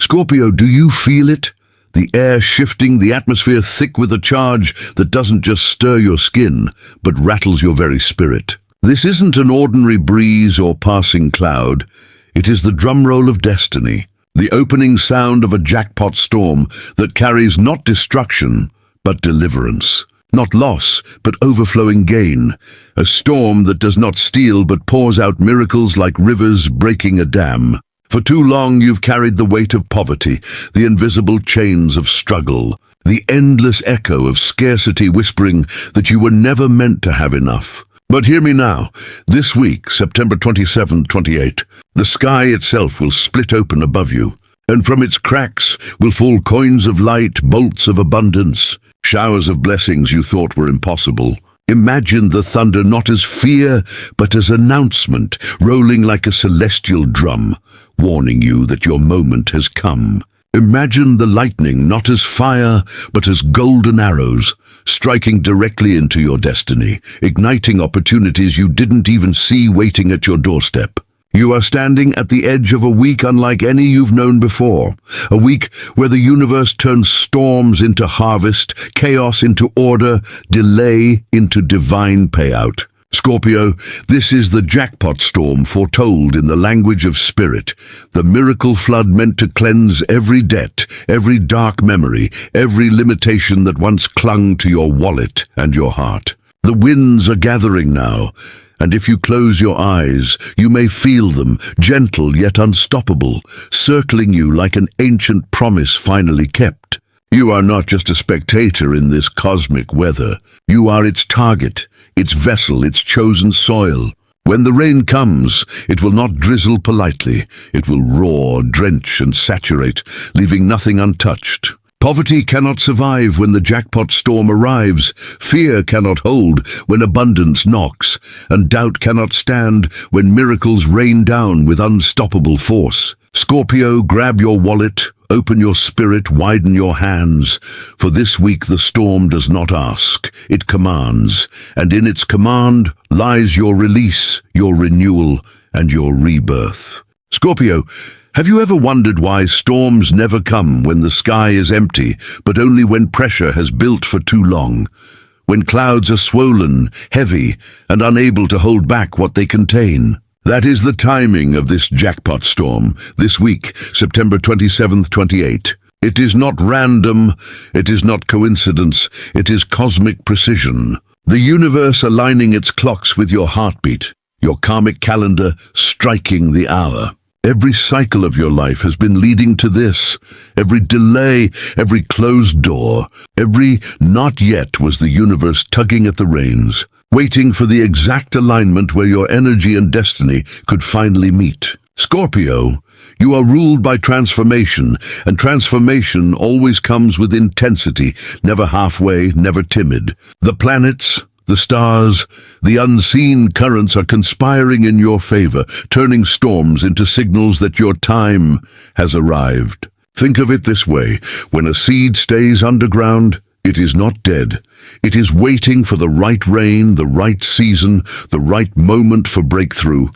Scorpio, do you feel it? The air shifting, the atmosphere thick with a charge that doesn't just stir your skin, but rattles your very spirit. This isn't an ordinary breeze or passing cloud. It is the drumroll of destiny, the opening sound of a jackpot storm that carries not destruction, but deliverance. Not loss, but overflowing gain. A storm that does not steal but pours out miracles like rivers breaking a dam. For too long you've carried the weight of poverty, the invisible chains of struggle, the endless echo of scarcity whispering that you were never meant to have enough. But hear me now. This week, September 27, 28, the sky itself will split open above you, and from its cracks will fall coins of light, bolts of abundance, showers of blessings you thought were impossible. Imagine the thunder not as fear, but as announcement, rolling like a celestial drum, warning you that your moment has come. Imagine the lightning not as fire, but as golden arrows, striking directly into your destiny, igniting opportunities you didn't even see waiting at your doorstep. You are standing at the edge of a week unlike any you've known before, a week where the universe turns storms into harvest, chaos into order, delay into divine payout. Scorpio, this is the jackpot storm foretold in the language of spirit, the miracle flood meant to cleanse every debt, every dark memory, every limitation that once clung to your wallet and your heart. The winds are gathering now, and if you close your eyes, you may feel them, gentle yet unstoppable, circling you like an ancient promise finally kept. You are not just a spectator in this cosmic weather. You are its target, its vessel, its chosen soil. When the rain comes, it will not drizzle politely. It will roar, drench, and saturate, leaving nothing untouched. Poverty cannot survive when the jackpot storm arrives. Fear cannot hold when abundance knocks, and doubt cannot stand when miracles rain down with unstoppable force. Scorpio, grab your wallet, open your spirit, widen your hands, for this week the storm does not ask, it commands, and in its command lies your release, your renewal, and your rebirth. Scorpio, have you ever wondered why storms never come when the sky is empty, but only when pressure has built for too long? When clouds are swollen, heavy, and unable to hold back what they contain? That is the timing of this jackpot storm, this week, September 27th, 28. It is not random, it is not coincidence, it is cosmic precision. The universe aligning its clocks with your heartbeat, your karmic calendar striking the hour. Every cycle of your life has been leading to this. Every delay, every closed door, every not yet was the universe tugging at the reins, waiting for the exact alignment where your energy and destiny could finally meet. Scorpio, you are ruled by transformation, and transformation always comes with intensity, never halfway, never timid. The planets, the stars, the unseen currents are conspiring in your favor, turning storms into signals that your time has arrived. Think of it this way: when a seed stays underground, it is not dead. It is waiting for the right rain, the right season, the right moment for breakthrough.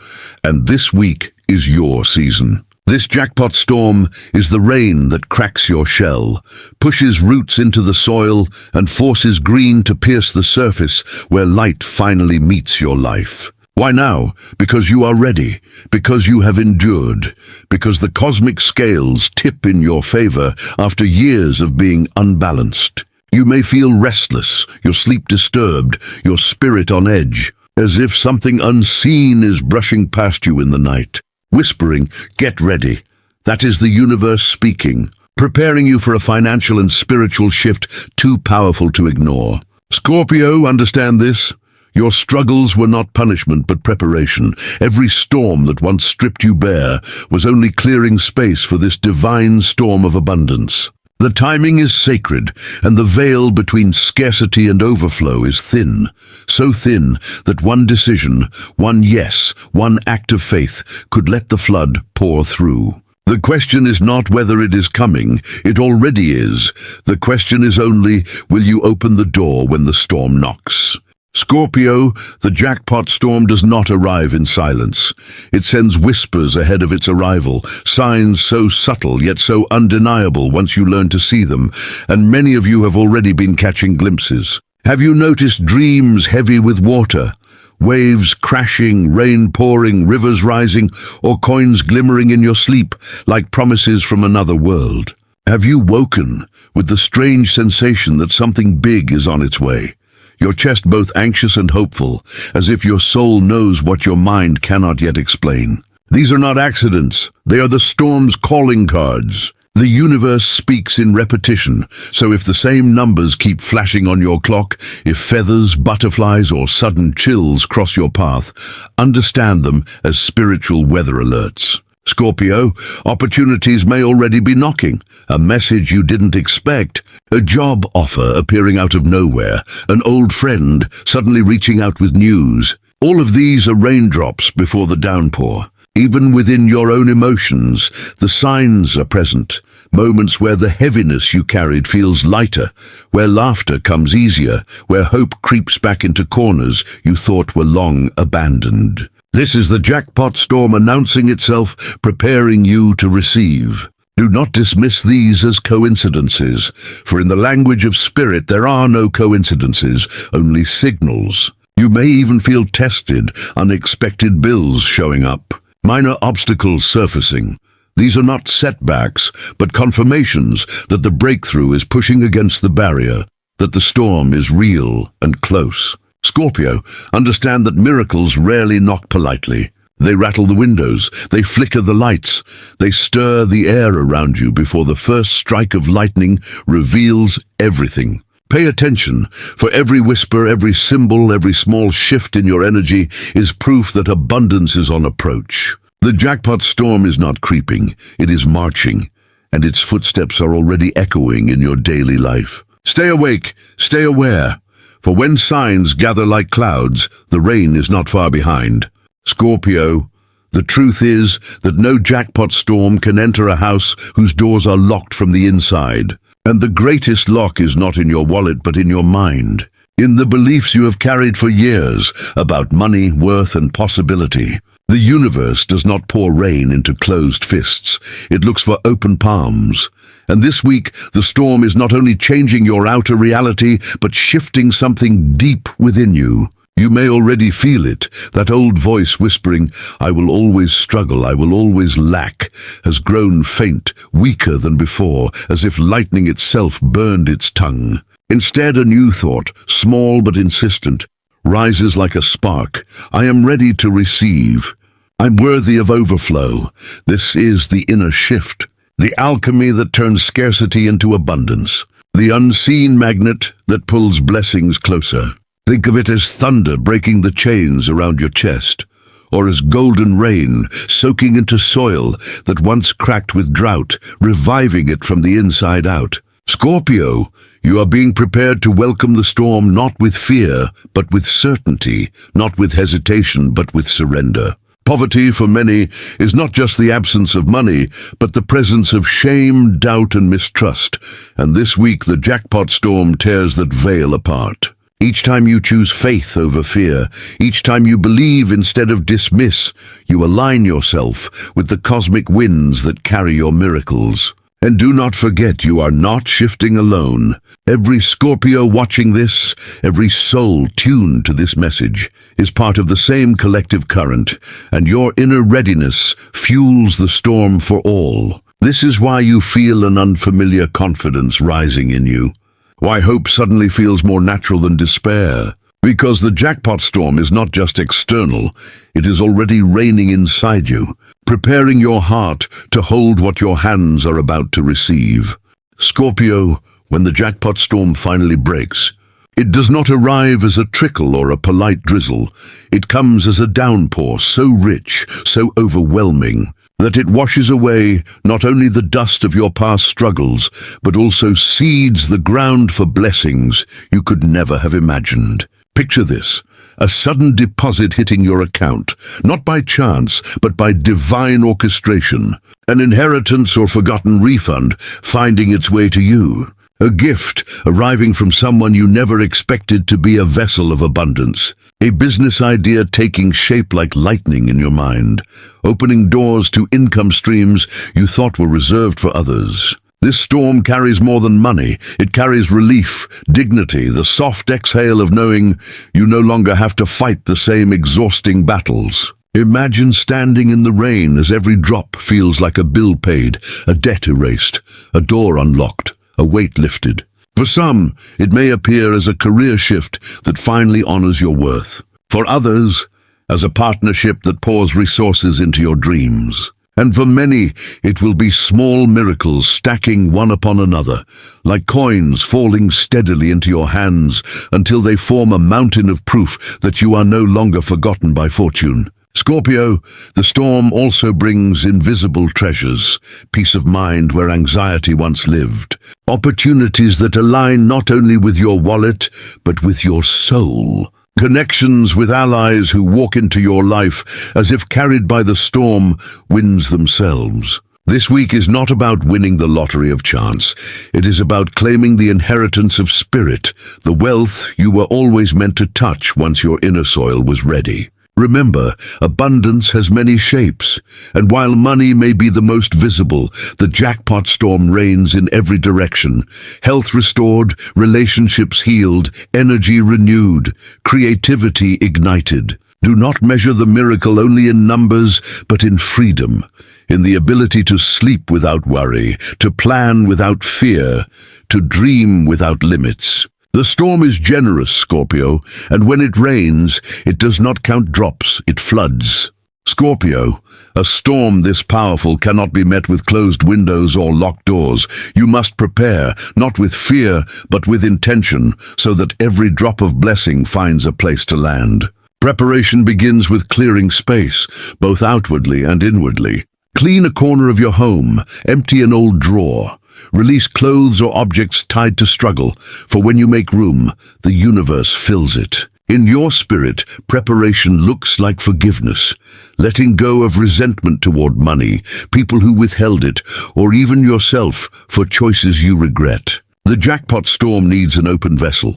And this week is your season. This jackpot storm is the rain that cracks your shell, pushes roots into the soil, and forces green to pierce the surface where light finally meets your life. Why now? Because you are ready, because you have endured, because the cosmic scales tip in your favor after years of being unbalanced. You may feel restless, your sleep disturbed, your spirit on edge, as if something unseen is brushing past you in the night, whispering, "Get ready." That is the universe speaking, preparing you for a financial and spiritual shift too powerful to ignore. Scorpio, understand this. Your struggles were not punishment but preparation. Every storm that once stripped you bare was only clearing space for this divine storm of abundance. The timing is sacred, and the veil between scarcity and overflow is thin, so thin that one decision, one yes, one act of faith could let the flood pour through. The question is not whether it is coming, it already is. The question is only, will you open the door when the storm knocks? Scorpio, the jackpot storm does not arrive in silence. It sends whispers ahead of its arrival, signs so subtle yet so undeniable once you learn to see them, and many of you have already been catching glimpses. Have you noticed dreams heavy with water? Waves crashing, rain pouring, rivers rising, or coins glimmering in your sleep like promises from another world? Have you woken with the strange sensation that something big is on its way? Your chest both anxious and hopeful, as if your soul knows what your mind cannot yet explain. These are not accidents. They are the storm's calling cards. The universe speaks in repetition, so if the same numbers keep flashing on your clock, if feathers, butterflies, or sudden chills cross your path, understand them as spiritual weather alerts. Scorpio, opportunities may already be knocking. A message you didn't expect, a job offer appearing out of nowhere, an old friend suddenly reaching out with news. All of these are raindrops before the downpour. Even within your own emotions, the signs are present. Moments where the heaviness you carried feels lighter, where laughter comes easier, where hope creeps back into corners you thought were long abandoned. This is the jackpot storm announcing itself, preparing you to receive. Do not dismiss these as coincidences, for in the language of spirit there are no coincidences, only signals. You may even feel tested, unexpected bills showing up, minor obstacles surfacing. These are not setbacks, but confirmations that the breakthrough is pushing against the barrier, that the storm is real and close. Scorpio, understand that miracles rarely knock politely. They rattle the windows, they flicker the lights, they stir the air around you before the first strike of lightning reveals everything. Pay attention, for every whisper, every symbol, every small shift in your energy is proof that abundance is on approach. The jackpot storm is not creeping, it is marching, and its footsteps are already echoing in your daily life. Stay awake, stay aware. For when signs gather like clouds, the rain is not far behind. Scorpio, the truth is that no jackpot storm can enter a house whose doors are locked from the inside. And the greatest lock is not in your wallet but in your mind, in the beliefs you have carried for years about money, worth, and possibility. The universe does not pour rain into closed fists. It looks for open palms. And this week, the storm is not only changing your outer reality, but shifting something deep within you. You may already feel it, that old voice whispering, "I will always struggle, I will always lack," has grown faint, weaker than before, as if lightning itself burned its tongue. Instead, a new thought, small but insistent, rises like a spark. I am ready to receive. I'm worthy of overflow. This is the inner shift, the alchemy that turns scarcity into abundance, the unseen magnet that pulls blessings closer. Think of it as thunder breaking the chains around your chest, or as golden rain soaking into soil that once cracked with drought, reviving it from the inside out. Scorpio, you are being prepared to welcome the storm not with fear, but with certainty, not with hesitation, but with surrender. Poverty, for many, is not just the absence of money, but the presence of shame, doubt, and mistrust. And this week, the jackpot storm tears that veil apart. Each time you choose faith over fear, each time you believe instead of dismiss, you align yourself with the cosmic winds that carry your miracles. And do not forget, you are not shifting alone. Every Scorpio watching this, every soul tuned to this message, is part of the same collective current, and your inner readiness fuels the storm for all. This is why you feel an unfamiliar confidence rising in you. Why hope suddenly feels more natural than despair. Because the jackpot storm is not just external, it is already raining inside you, preparing your heart to hold what your hands are about to receive. Scorpio, when the jackpot storm finally breaks, it does not arrive as a trickle or a polite drizzle. It comes as a downpour so rich, so overwhelming, that it washes away not only the dust of your past struggles, but also seeds the ground for blessings you could never have imagined. Picture this, a sudden deposit hitting your account, not by chance, but by divine orchestration, an inheritance or forgotten refund finding its way to you. A gift arriving from someone you never expected to be a vessel of abundance. A business idea taking shape like lightning in your mind, opening doors to income streams you thought were reserved for others. This storm carries more than money. It carries relief, dignity, the soft exhale of knowing you no longer have to fight the same exhausting battles. Imagine standing in the rain as every drop feels like a bill paid, a debt erased, a door unlocked, a weight lifted. For some, it may appear as a career shift that finally honors your worth. For others, as a partnership that pours resources into your dreams. And for many, it will be small miracles stacking one upon another, like coins falling steadily into your hands until they form a mountain of proof that you are no longer forgotten by fortune. Scorpio, the storm also brings invisible treasures, peace of mind where anxiety once lived, opportunities that align not only with your wallet, but with your soul. Connections with allies who walk into your life as if carried by the storm, winds themselves. This week is not about winning the lottery of chance. It is about claiming the inheritance of spirit, the wealth you were always meant to touch once your inner soil was ready. Remember, abundance has many shapes, and while money may be the most visible, the jackpot storm reigns in every direction. Health restored, relationships healed, energy renewed, creativity ignited. Do not measure the miracle only in numbers, but in freedom, in the ability to sleep without worry, to plan without fear, to dream without limits. The storm is generous, Scorpio, and when it rains, it does not count drops, it floods. Scorpio, a storm this powerful cannot be met with closed windows or locked doors. You must prepare, not with fear, but with intention, so that every drop of blessing finds a place to land. Preparation begins with clearing space, both outwardly and inwardly. Clean a corner of your home, empty an old drawer. Release clothes or objects tied to struggle, for when you make room, the universe fills it. In your spirit, preparation looks like forgiveness, letting go of resentment toward money, people who withheld it, or even yourself for choices you regret. The jackpot storm needs an open vessel.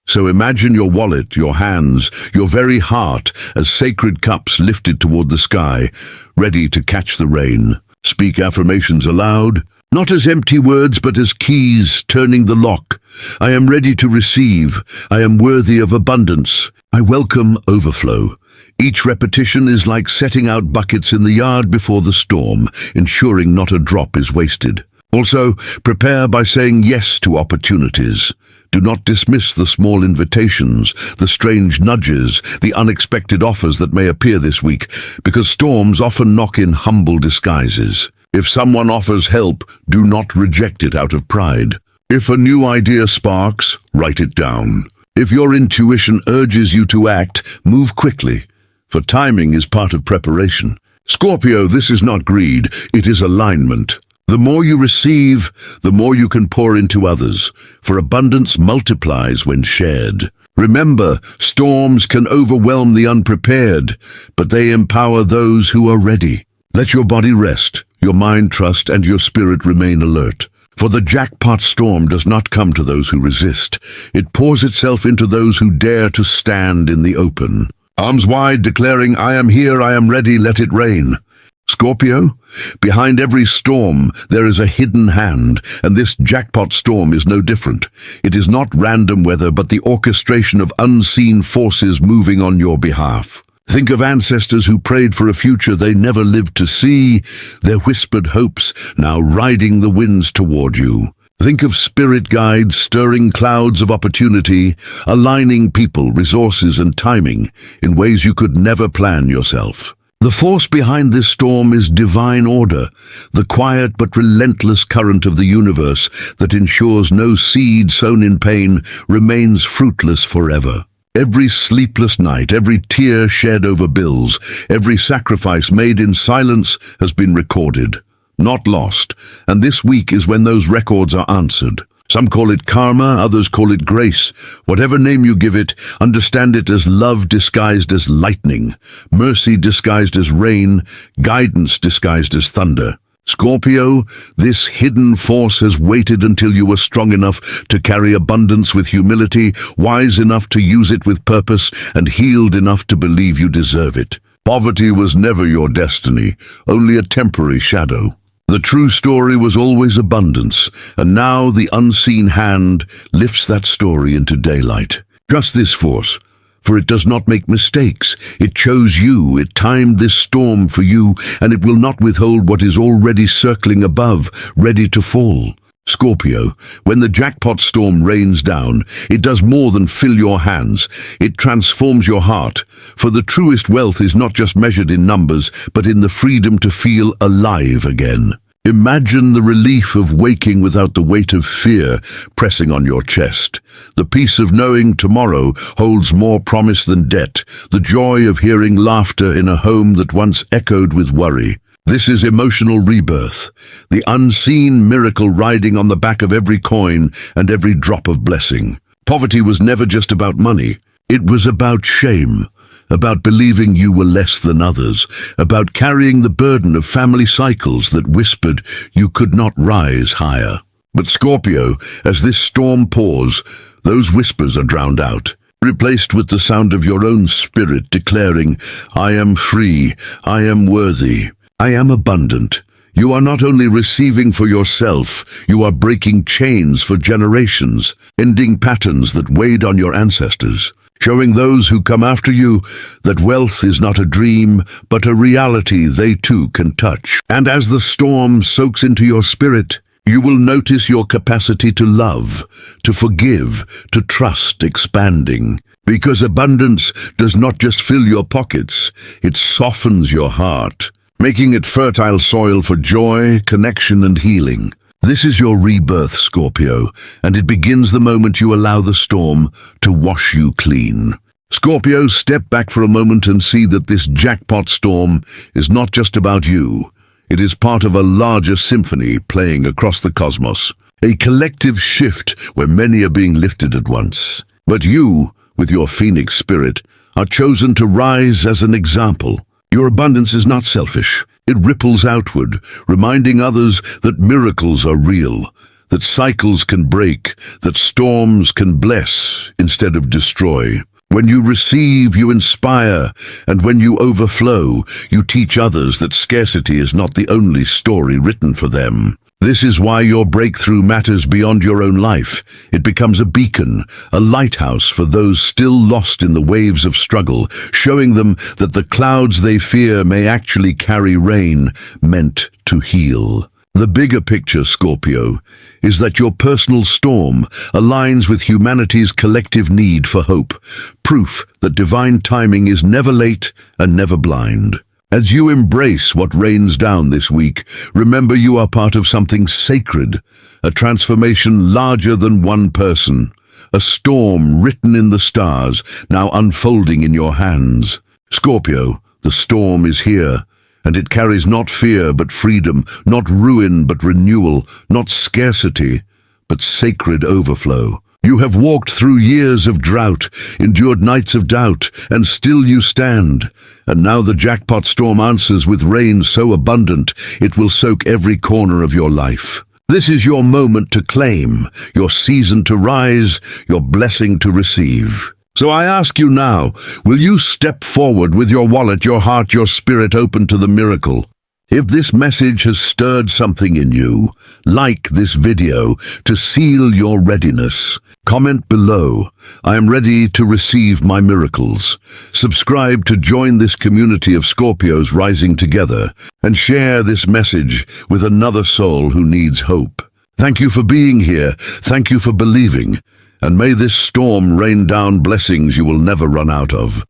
So imagine your wallet, your hands, your very heart as sacred cups lifted toward the sky, ready to catch the rain. Speak affirmations aloud, not as empty words but as keys turning the lock. I am ready to receive. I am worthy of abundance. I welcome overflow. Each repetition is like setting out buckets in the yard before the storm, ensuring not a drop is wasted. Also, prepare by saying yes to opportunities. Do not dismiss the small invitations, the strange nudges, the unexpected offers that may appear this week, because storms often knock in humble disguises. If someone offers help, do not reject it out of pride. If a new idea sparks, write it down. If your intuition urges you to act, move quickly, for timing is part of preparation. Scorpio, this is not greed, it is alignment. The more you receive, the more you can pour into others, for abundance multiplies when shared. Remember, storms can overwhelm the unprepared, but they empower those who are ready. Let your body rest, your mind trust, and your spirit remain alert. For the jackpot storm does not come to those who resist. It pours itself into those who dare to stand in the open. Arms wide, declaring, I am here, I am ready, let it rain. Scorpio, behind every storm there is a hidden hand, and this jackpot storm is no different. It is not random weather, but the orchestration of unseen forces moving on your behalf. Think of ancestors who prayed for a future they never lived to see, their whispered hopes now riding the winds toward you. Think of spirit guides stirring clouds of opportunity, aligning people, resources, and timing in ways you could never plan yourself. The force behind this storm is divine order, the quiet but relentless current of the universe that ensures no seed sown in pain remains fruitless forever. Every sleepless night, every tear shed over bills, every sacrifice made in silence has been recorded, not lost, and this week is when those records are answered. Some call it karma, others call it grace. Whatever name you give it, understand it as love disguised as lightning, mercy disguised as rain, guidance disguised as thunder. Scorpio, this hidden force has waited until you were strong enough to carry abundance with humility, wise enough to use it with purpose, and healed enough to believe you deserve it. Poverty was never your destiny, only a temporary shadow. The true story was always abundance, and now the unseen hand lifts that story into daylight. Trust this force, for it does not make mistakes. It chose you, it timed this storm for you, and it will not withhold what is already circling above, ready to fall. Scorpio, when the jackpot storm rains down, it does more than fill your hands. It transforms your heart, for the truest wealth is not just measured in numbers, but in the freedom to feel alive again. Imagine the relief of waking without the weight of fear pressing on your chest, the peace of knowing tomorrow holds more promise than debt, the joy of hearing laughter in a home that once echoed with worry. This is emotional rebirth, the unseen miracle riding on the back of every coin and every drop of blessing. Poverty was never just about money. It was about shame, about believing you were less than others, about carrying the burden of family cycles that whispered you could not rise higher. But Scorpio, as this storm pours, those whispers are drowned out, replaced with the sound of your own spirit declaring, "I am free, I am worthy, I am abundant." You are not only receiving for yourself, you are breaking chains for generations, ending patterns that weighed on your ancestors, showing those who come after you that wealth is not a dream, but a reality they too can touch. And as the storm soaks into your spirit, you will notice your capacity to love, to forgive, to trust expanding. Because abundance does not just fill your pockets, it softens your heart, making it fertile soil for joy, connection, and healing. This is your rebirth, Scorpio, and it begins the moment you allow the storm to wash you clean. Scorpio, step back for a moment and see that this jackpot storm is not just about you. It is part of a larger symphony playing across the cosmos, a collective shift where many are being lifted at once. But you, with your phoenix spirit, are chosen to rise as an example. Your abundance is not selfish. It ripples outward, reminding others that miracles are real, that cycles can break, that storms can bless instead of destroy. When you receive, you inspire, and when you overflow, you teach others that scarcity is not the only story written for them. This is why your breakthrough matters beyond your own life. It becomes a beacon, a lighthouse for those still lost in the waves of struggle, showing them that the clouds they fear may actually carry rain meant to heal. The bigger picture, Scorpio, is that your personal storm aligns with humanity's collective need for hope, proof that divine timing is never late and never blind. As you embrace what rains down this week, remember you are part of something sacred, a transformation larger than one person, a storm written in the stars, now unfolding in your hands. Scorpio, the storm is here, and it carries not fear but freedom, not ruin but renewal, not scarcity but sacred overflow. You have walked through years of drought, endured nights of doubt, and still you stand. And now the jackpot storm answers with rain so abundant it will soak every corner of your life. This is your moment to claim, your season to rise, your blessing to receive. So I ask you now, will you step forward with your wallet, your heart, your spirit open to the miracle? If this message has stirred something in you, like this video to seal your readiness. Comment below, I am ready to receive my miracles. Subscribe to join this community of Scorpios rising together, and share this message with another soul who needs hope. Thank you for being here, thank you for believing, and may this storm rain down blessings you will never run out of.